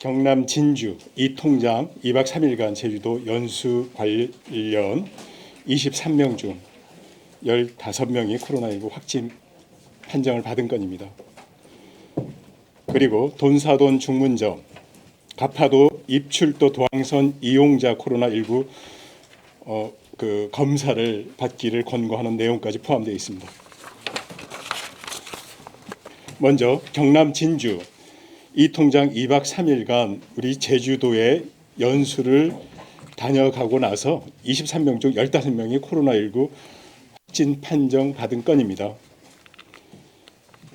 경남 진주 이 통장 2박 3일간 제주도 연수 관련 23명 중 15명이 코로나19 확진 판정을 받은 건입니다. 그리고 돈사돈 중문점, 가파도 입출도 도항선 이용자 코로나19 검사를 받기를 권고하는 내용까지 포함되어 있습니다. 먼저 경남 진주 이 통장 2박 3일간 우리 제주도에 연수를 다녀가고 나서 23명 중 15명이 코로나19 확진 판정 받은 건입니다.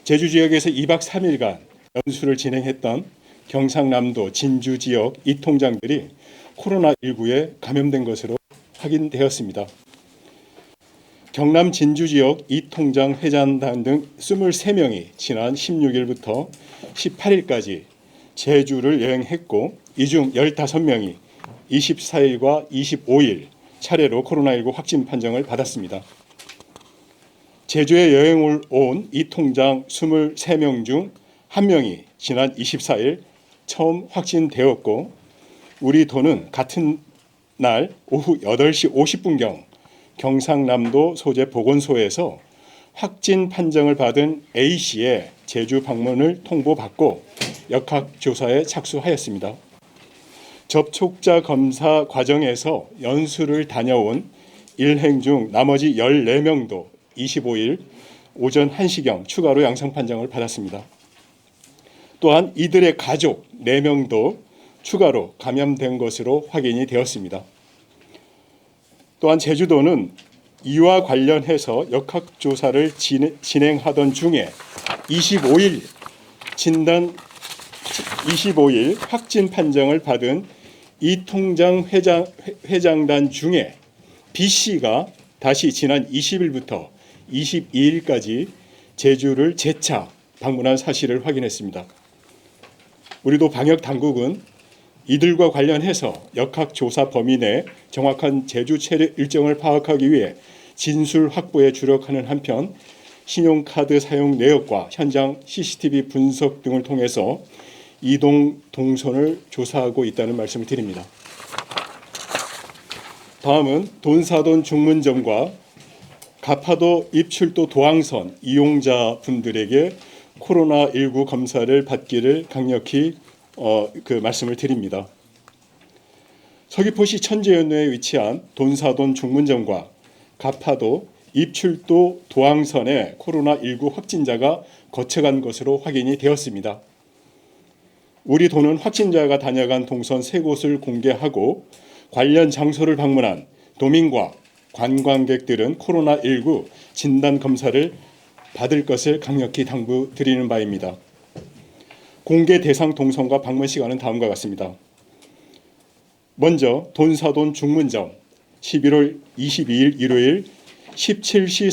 제주 지역에서 2박 3일간 연수를 진행했던 경상남도 진주 지역 이 통장들이 코로나19에 감염된 것으로 확인되었습니다. 경남 진주 지역 이 통장 회장단 등 23명이 지난 16일부터 18일까지 제주를 여행했고 이 중 15명이 24일과 25일 차례로 코로나19 확진 판정을 받았습니다. 제주에 여행을 온 이 통장 23명 중 1명이 지난 24일 처음 확진되었고 우리 도는 같은 날 오후 8시 50분경 경상남도 소재 보건소에서 확진 판정을 받은 A씨의 제주 방문을 통보받고 역학조사에 착수하였습니다. 접촉자 검사 과정에서 연수를 다녀온 일행 중 나머지 14명도 25일 오전 1시경 추가로 양성 판정을 받았습니다. 또한 이들의 가족 4명도 추가로 감염된 것으로 확인이 되었습니다. 또한 제주도는 이와 관련해서 역학조사를 진행하던 중에 25일 확진 판정을 받은 이 통장 회장단 중에 B씨가 다시 지난 20일부터 22일까지 제주를 재차 방문한 사실을 확인했습니다. 우리도 방역 당국은 이들과 관련해서 역학조사 범위 내 정확한 제주 체류 일정을 파악하기 위해 진술 확보에 주력하는 한편 신용카드 사용 내역과 현장 CCTV 분석 등을 통해서 이동 동선을 조사하고 있다는 말씀을 드립니다. 다음은 돈사돈 중문점과 가파도 입출도 도항선 이용자분들에게 코로나19 검사를 받기를 강력히 말씀을 드립니다. 서귀포시 천재연로에 위치한 돈사돈 중문점과 가파도 입출도 도항선에 코로나19 확진자가 거쳐간 것으로 확인이 되었습니다. 우리 도는 확진자가 다녀간 동선 3곳을 공개하고 관련 장소를 방문한 도민과 관광객들은 코로나19 진단 검사를 받을 것을 강력히 당부드리는 바입니다. 공개 대상 동선과 방문 시간은 다음과 같습니다. 먼저 돈사돈 중문점 11월 22일 일요일 17시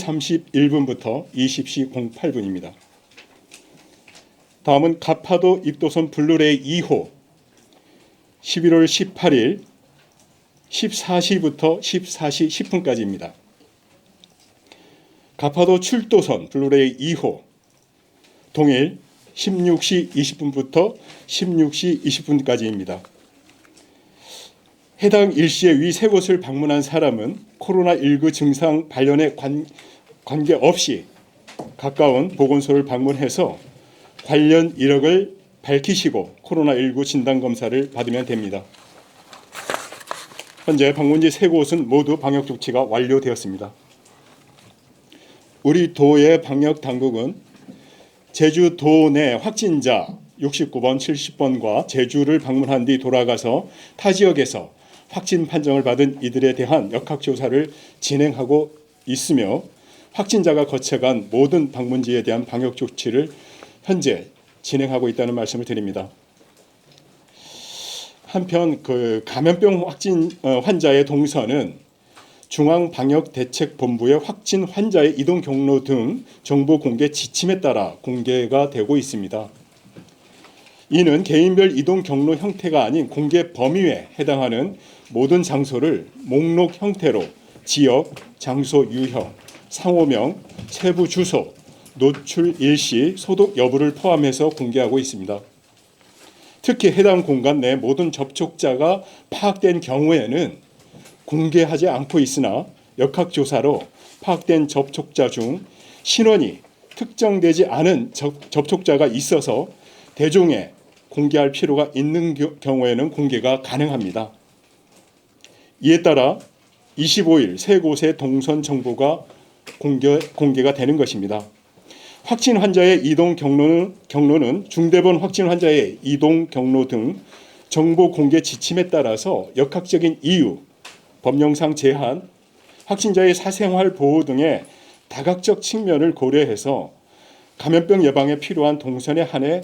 31분부터 20시 08분입니다. 다음은 가파도 입도선 블루레이 2호 11월 18일 14시부터 14시 10분까지입니다. 가파도 출도선 블루레이 2호 동일 16시 20분부터 16시 20분까지입니다. 해당 일시에 위 3곳을 방문한 사람은 코로나19 증상 발현에 관계없이 가까운 보건소를 방문해서 관련 이력을 밝히시고 코로나19 진단검사를 받으면 됩니다. 현재 방문지 3곳은 모두 방역조치가 완료되었습니다. 우리 도의 방역당국은 제주도 내 확진자 69번, 70번과 제주를 방문한 뒤 돌아가서 타 지역에서 확진 판정을 받은 이들에 대한 역학조사를 진행하고 있으며 확진자가 거쳐간 모든 방문지에 대한 방역조치를 현재 진행하고 있다는 말씀을 드립니다. 한편 감염병 확진 환자의 동선은 중앙방역대책본부의 확진 환자의 이동 경로 등 정보 공개 지침에 따라 공개가 되고 있습니다. 이는 개인별 이동 경로 형태가 아닌 공개 범위에 해당하는 모든 장소를 목록 형태로 지역, 장소 유형, 상호명, 세부 주소, 노출 일시, 소독 여부를 포함해서 공개하고 있습니다. 특히 해당 공간 내 모든 접촉자가 파악된 경우에는 공개하지 않고 있으나 역학조사로 파악된 접촉자 중 신원이 특정되지 않은 접촉자가 있어서 대중에 공개할 필요가 있는 경우에는 공개가 가능합니다. 이에 따라 25일 세 곳의 동선 정보가 공개가 되는 것입니다. 확진 환자의 이동 경로는 중대본 확진 환자의 이동 경로 등 정보 공개 지침에 따라서 역학적인 이유, 법령상 제한, 확진자의 사생활 보호 등의 다각적 측면을 고려해서 감염병 예방에 필요한 동선에 한해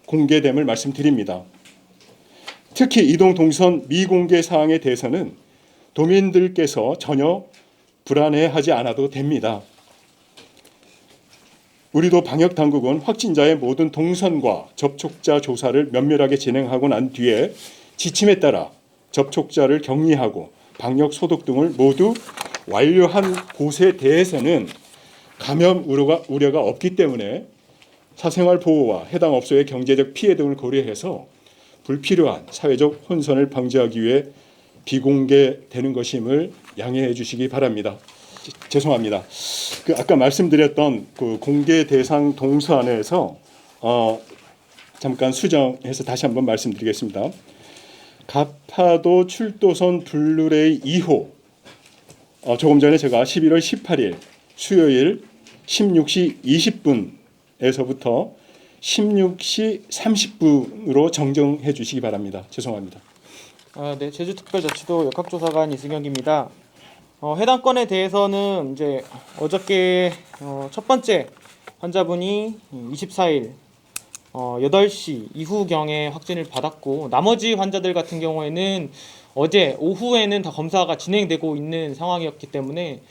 공개됨을 말씀드립니다. 특히 이동 동선 미공개 사항에 대해서는 도민들께서 전혀 불안해하지 않아도 됩니다. 우리도 방역당국은 확진자의 모든 동선과 접촉자 조사를 면밀하게 진행하고 난 뒤에 지침에 따라 접촉자를 격리하고 방역 소독 등을 모두 완료한 곳에 대해서는 감염 우려가 없기 때문에 사생활 보호와 해당 업소의 경제적 피해 등을 고려해서 불필요한 사회적 혼선을 방지하기 위해 비공개되는 것임을 양해해 주시기 바랍니다. 죄송합니다. 아까 말씀드렸던 그 공개 대상 동선에서 잠깐 수정해서 다시 한번 말씀드리겠습니다. 가파도 출도선 블루레이 2호 조금 전에 제가 11월 18일 수요일 16시 20분에서부터 16시 30분으로 정정해 주시기 바랍니다. 죄송합니다. 네, 제주특별자치도 역학조사관 이승혁입니다. 해당 건에 대해서는 이제 어저께 첫 번째 환자분이 24일 8시 이후경에 확진을 받았고, 나머지 환자들 같은 경우에는 어제 오후에는 다 검사가 진행되고 있는 상황이었기 때문에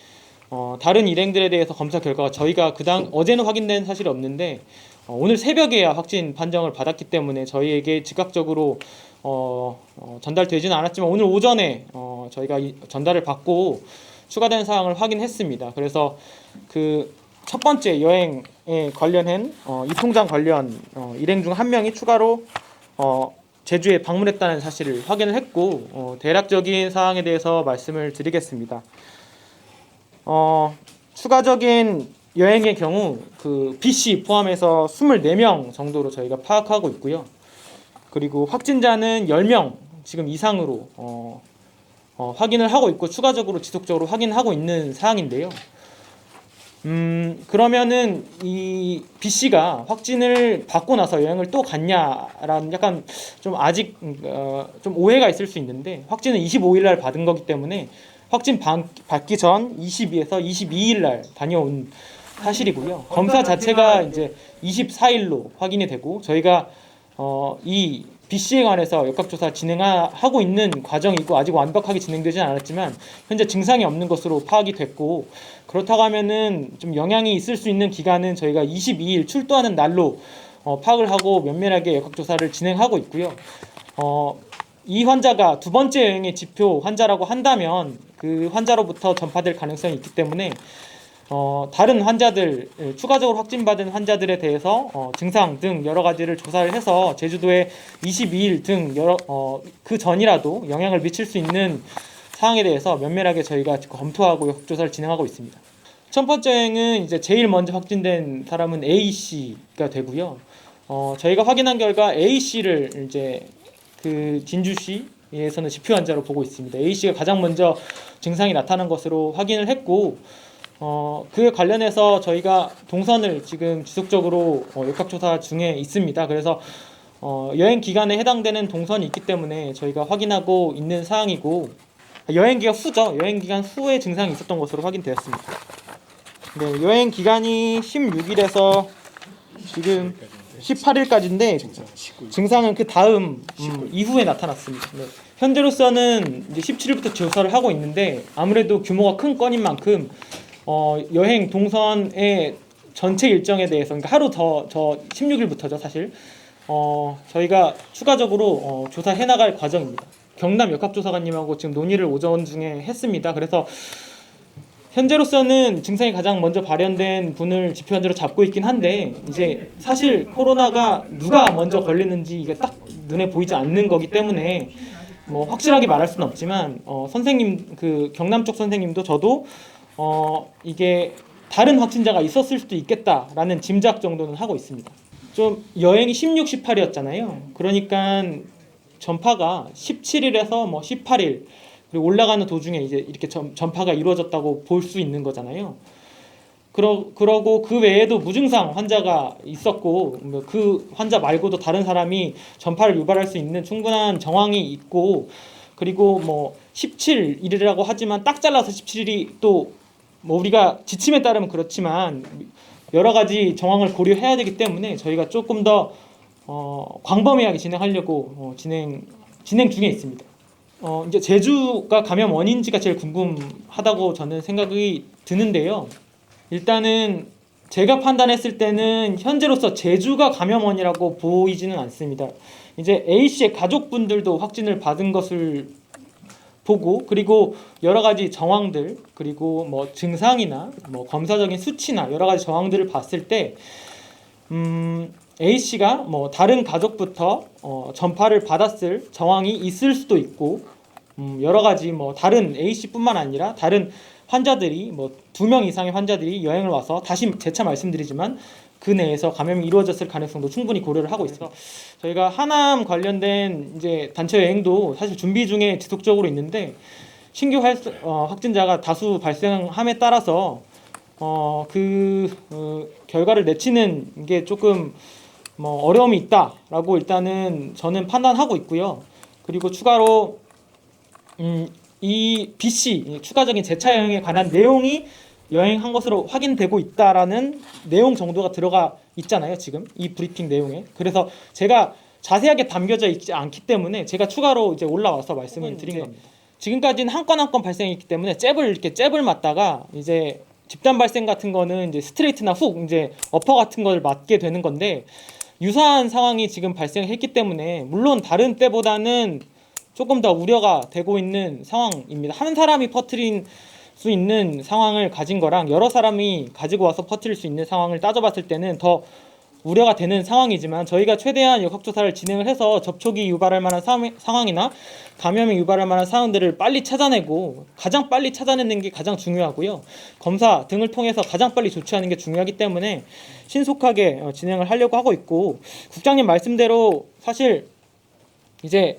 다른 일행들에 대해서 검사 결과가 저희가 어제는 확인된 사실이 없는데 오늘 새벽에야 확진 판정을 받았기 때문에 저희에게 즉각적으로 전달되지는 않았지만 오늘 오전에 저희가 전달을 받고 추가된 사항을 확인했습니다. 그래서 그 첫 번째 여행에 관련한 이 통장 관련 일행 중 한 명이 추가로 제주에 방문했다는 사실을 확인을 했고, 대략적인 사항에 대해서 말씀을 드리겠습니다. 추가적인 여행의 경우 그 B씨 포함해서 24명 정도로 저희가 파악하고 있고요. 그리고 확진자는 10명 지금 이상으로 확인을 하고 있고 추가적으로 지속적으로 확인하고 있는 사항인데요. 그러면은 이 B씨가 확진을 받고 나서 여행을 또 갔냐라는 약간 좀 아직 좀 오해가 있을 수 있는데, 확진은 25일 날 받은 거기 때문에 확진 받기 전 22에서 22일 날 다녀온 사실이고요. 검사 자체가 이제 24일로 확인이 되고, 저희가 이 B씨에 관해서 역학조사 진행하고 있는 과정이고 아직 완벽하게 진행되진 않았지만 현재 증상이 없는 것으로 파악이 됐고, 그렇다고 하면은 좀 영향이 있을 수 있는 기간은 저희가 22일 출도하는 날로 파악을 하고 면밀하게 역학조사를 진행하고 있고요. 이 환자가 두 번째 여행의 지표 환자라고 한다면 그 환자로부터 전파될 가능성이 있기 때문에 다른 환자들, 추가적으로 확진받은 환자들에 대해서 증상 등 여러 가지를 조사를 해서 제주도에 22일 등 그 전이라도 영향을 미칠 수 있는 사항에 대해서 면밀하게 저희가 검토하고 역조사를 진행하고 있습니다. 첫 번째 여행은 이제 제일 먼저 확진된 사람은 A씨가 되고요. 저희가 확인한 결과 A씨를 이제 그 진주시에서는 지표 환자로 보고 있습니다. A씨가 가장 먼저 증상이 나타난 것으로 확인을 했고, 그에 관련해서 저희가 동선을 지금 지속적으로 역학조사 중에 있습니다. 그래서 여행 기간에 해당되는 동선이 있기 때문에 저희가 확인하고 있는 사항이고, 여행 기간 후죠. 여행 기간 후에 증상이 있었던 것으로 확인되었습니다. 네, 여행 기간이 16일에서 지금 18일까지인데 증상은 그 다음 이후에 나타났습니다. 네. 현재로서는 이제 17일부터 조사를 하고 있는데 아무래도 규모가 큰 건인 만큼 여행 동선의 전체 일정에 대해서, 그러니까 하루 더 16일부터죠 사실. 저희가 추가적으로 조사해 나갈 과정입니다. 경남 역학조사관님하고 지금 논의를 오전 중에 했습니다. 그래서 현재로서는 증상이 가장 먼저 발현된 분을 지표 환자로 잡고 있긴 한데 이제 사실 코로나가 누가 먼저 걸리는지 이게 딱 눈에 보이지 않는 거기 때문에 뭐 확실하게 말할 수는 없지만 선생님 그 경남 쪽 선생님도 저도 이게 다른 확진자가 있었을 수도 있겠다라는 짐작 정도는 하고 있습니다. 좀 여행이 16, 18이었잖아요. 그러니까 전파가 17일에서 뭐 18일 그리고 올라가는 도중에 이제 이렇게 전파가 이루어졌다고 볼 수 있는 거잖아요. 그러고 그 외에도 무증상 환자가 있었고 그 환자 말고도 다른 사람이 전파를 유발할 수 있는 충분한 정황이 있고 그리고 뭐 17일이라고 하지만 딱 잘라서 17일이 또 뭐 우리가 지침에 따르면 그렇지만 여러 가지 정황을 고려해야 되기 때문에 저희가 조금 더 광범위하게 진행하려고 진행 중에 있습니다. 이제 제주가 감염 원인지가 제일 궁금하다고 저는 생각이 드는데요. 일단은 제가 판단했을 때는 현재로서 제주가 감염 원이라고 보이지는 않습니다. 이제 A 씨의 가족분들도 확진을 받은 것을 보고 그리고 여러 가지 정황들 그리고 뭐 증상이나 뭐 검사적인 수치나 여러 가지 정황들을 봤을 때 A 씨가 뭐 다른 가족부터 전파를 받았을 정황이 있을 수도 있고 여러 가지 뭐 다른 A 씨뿐만 아니라 다른 환자들이 뭐 2명 이상의 환자들이 여행을 와서 다시 재차 말씀드리지만 그 내에서 감염이 이루어졌을 가능성도 충분히 고려를 하고 있습니다. 저희가 하남 관련된 이제 단체 여행도 사실 준비 중에 지속적으로 있는데 신규 확진자가 다수 발생함에 따라서 결과를 내치는 게 조금 뭐 어려움이 있다라고 일단은 저는 판단하고 있고요. 그리고 추가로 이 BC 추가적인 재차 여행에 관한 내용이 여행한 것으로 확인되고 있다라는 내용 정도가 들어가 있잖아요. 지금 이 브리핑 내용에. 그래서 제가 자세하게 담겨져 있지 않기 때문에 제가 추가로 이제 올라와서 말씀을 드린 겁니다. 지금까지는 한 건 한 건 발생했기 때문에 잽을 맞다가 이제 집단 발생 같은 거는 이제 스트레이트나 훅 이제 어퍼 같은 걸 맞게 되는 건데 유사한 상황이 지금 발생했기 때문에 물론 다른 때보다는 조금 더 우려가 되고 있는 상황입니다. 한 사람이 퍼뜨린 수 있는 상황을 가진 거랑 여러 사람이 가지고 와서 퍼뜨릴 수 있는 상황을 따져봤을 때는 더 우려가 되는 상황이지만 저희가 최대한 역학조사를 진행을 해서 접촉이 유발할 만한 상황이나 감염이 유발할 만한 상황들을 빨리 찾아내고 가장 빨리 찾아내는 게 가장 중요하고요. 검사 등을 통해서 가장 빨리 조치하는 게 중요하기 때문에 신속하게 진행을 하려고 하고 있고 국장님 말씀대로 사실 이제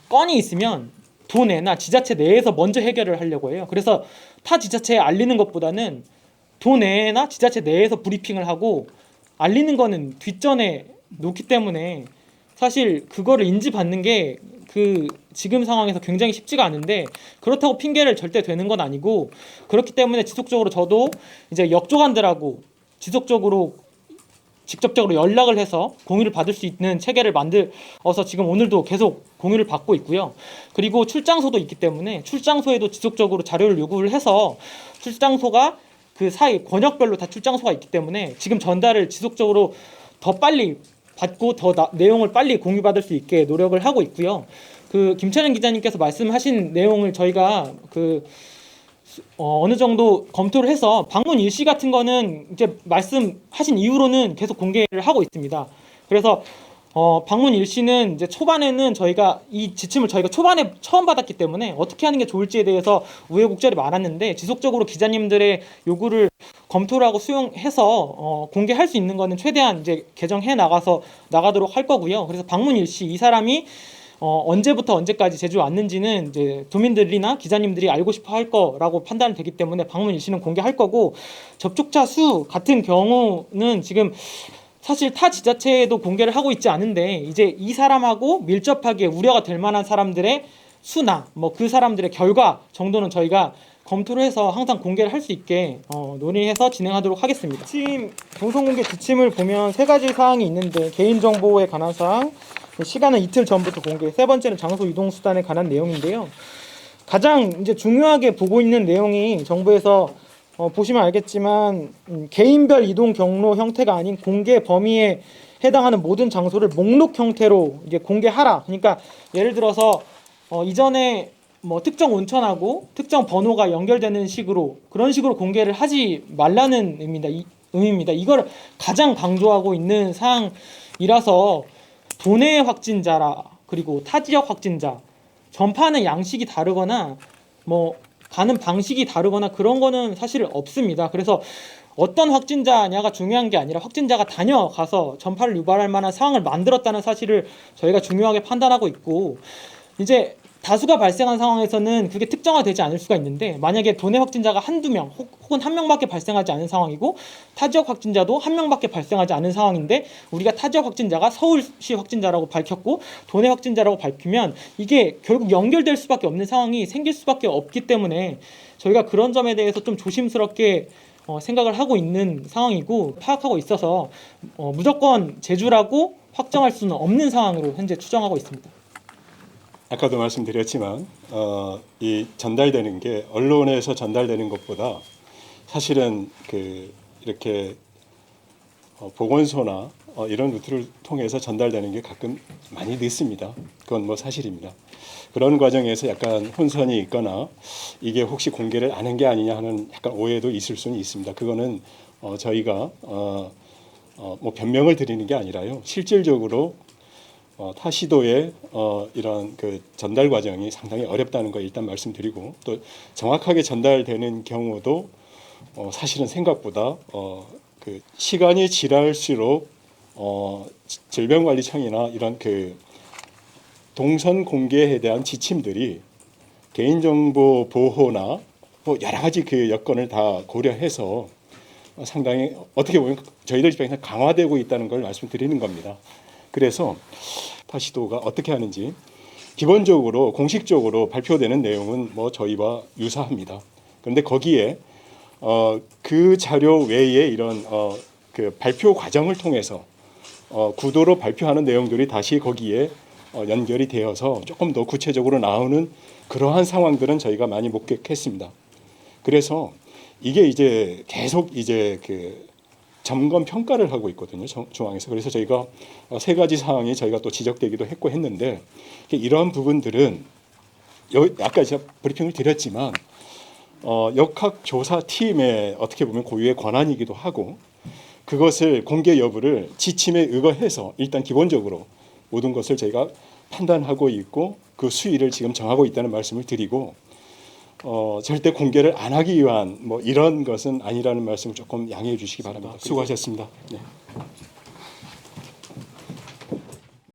건이 있으면 도내나 지자체 내에서 먼저 해결을 하려고 해요. 그래서 타 지자체에 알리는 것보다는 도내나 지자체 내에서 브리핑을 하고 알리는 거는 뒷전에 놓기 때문에 사실 그거를 인지받는 게 그 지금 상황에서 굉장히 쉽지가 않은데 그렇다고 핑계를 절대 대는 건 아니고 그렇기 때문에 지속적으로 저도 이제 역조관들하고 지속적으로 직접적으로 연락을 해서 공유를 받을 수 있는 체계를 만들어서 지금 오늘도 계속 공유를 받고 있고요. 그리고 출장소도 있기 때문에 출장소에도 지속적으로 자료를 요구를 해서 출장소가 그 사이 권역별로 다 출장소가 있기 때문에 지금 전달을 지속적으로 더 빨리 받고 더 내용을 빨리 공유받을 수 있게 노력을 하고 있고요. 그 김철현 기자님께서 말씀하신 내용을 저희가 어느 정도 검토를 해서 방문 일시 같은 거는 이제 말씀하신 이후로는 계속 공개를 하고 있습니다. 그래서 방문 일시는 이제 초반에는 저희가 이 지침을 저희가 초반에 처음 받았기 때문에 어떻게 하는 게 좋을지에 대해서 우여곡절이 많았는데 지속적으로 기자님들의 요구를 검토를 하고 수용해서 공개할 수 있는 거는 최대한 이제 개정해 나가도록 할 거고요. 그래서 방문 일시 이 사람이 언제부터 언제까지 제주 왔는지는 이제 도민들이나 기자님들이 알고 싶어 할 거라고 판단되기 때문에 방문 일시는 공개할 거고 접촉자 수 같은 경우는 지금 사실 타 지자체에도 공개를 하고 있지 않은데 이제 이 사람하고 밀접하게 우려가 될 만한 사람들의 수나 뭐 그 사람들의 결과 정도는 저희가 검토를 해서 항상 공개를 할 수 있게 논의해서 진행하도록 하겠습니다. 지침 방송 공개 지침을 보면 세 가지 사항이 있는데 개인 정보에 관한 사항, 시간은 이틀 전부터 공개, 세 번째는 장소 이동 수단에 관한 내용인데요. 가장 이제 중요하게 보고 있는 내용이 정부에서 보시면 알겠지만 개인별 이동 경로 형태가 아닌 공개 범위에 해당하는 모든 장소를 목록 형태로 이제 공개하라. 그러니까 예를 들어서 이전에 뭐 특정 온천하고 특정 번호가 연결되는 식으로 그런 식으로 공개를 하지 말라는 의미입니다. 이걸 가장 강조하고 있는 사항이라서 도내 확진자라 그리고 타 지역 확진자 전파하는 양식이 다르거나 뭐 가는 방식이 다르거나 그런 거는 사실 없습니다. 그래서 어떤 확진자냐가 중요한 게 아니라 확진자가 다녀가서 전파를 유발할 만한 상황을 만들었다는 사실을 저희가 중요하게 판단하고 있고, 이제 다수가 발생한 상황에서는 그게 특정화되지 않을 수가 있는데, 만약에 도내 확진자가 한두 명 혹은 한 명밖에 발생하지 않은 상황이고 타 지역 확진자도 한 명밖에 발생하지 않은 상황인데, 우리가 타 지역 확진자가 서울시 확진자라고 밝혔고 도내 확진자라고 밝히면 이게 결국 연결될 수밖에 없는 상황이 생길 수밖에 없기 때문에 저희가 그런 점에 대해서 좀 조심스럽게 생각을 하고 있는 상황이고 파악하고 있어서 무조건 제주라고 확정할 수는 없는 상황으로 현재 추정하고 있습니다. 아까도 말씀드렸지만 이 전달되는 게 언론에서 전달되는 것보다 사실은 이렇게 보건소나 이런 루트를 통해서 전달되는 게 가끔 많이 늦습니다. 그건 뭐 사실입니다. 그런 과정에서 약간 혼선이 있거나 이게 혹시 공개를 안 한 게 아니냐 하는 약간 오해도 있을 수는 있습니다. 그거는 저희가 뭐 변명을 드리는 게 아니라요. 실질적으로 타 시도의 이런 그 전달 과정이 상당히 어렵다는 거 일단 말씀드리고, 또 정확하게 전달되는 경우도 사실은 생각보다 그 시간이 지날수록 질병관리청이나 이런 그 동선 공개에 대한 지침들이 개인정보 보호나 뭐 여러 가지 그 여건을 다 고려해서 상당히 어떻게 보면 저희들 입장에서 강화되고 있다는 걸 말씀드리는 겁니다. 그래서 타시도가 어떻게 하는지 기본적으로 공식적으로 발표되는 내용은 뭐 저희와 유사합니다. 그런데 거기에 그 자료 외에 이런 그 발표 과정을 통해서 구도로 발표하는 내용들이 다시 거기에 연결이 되어서 조금 더 구체적으로 나오는 그러한 상황들은 저희가 많이 목격했습니다. 그래서 이게 이제 계속 이제 그 점검 평가를 하고 있거든요, 중앙에서. 그래서 저희가 세 가지 사항이 저희가 또 지적되기도 했고 했는데, 이러한 부분들은 아까 제가 브리핑을 드렸지만 역학조사팀의 어떻게 보면 고유의 권한이기도 하고, 그것을 공개 여부를 지침에 의거해서 일단 기본적으로 모든 것을 저희가 판단하고 있고 그 수위를 지금 정하고 있다는 말씀을 드리고, 절대 공개를 안 하기 위한 뭐 이런 것은 아니라는 말씀을 조금 양해해 주시기 바랍니다. 수고하셨습니다. 네.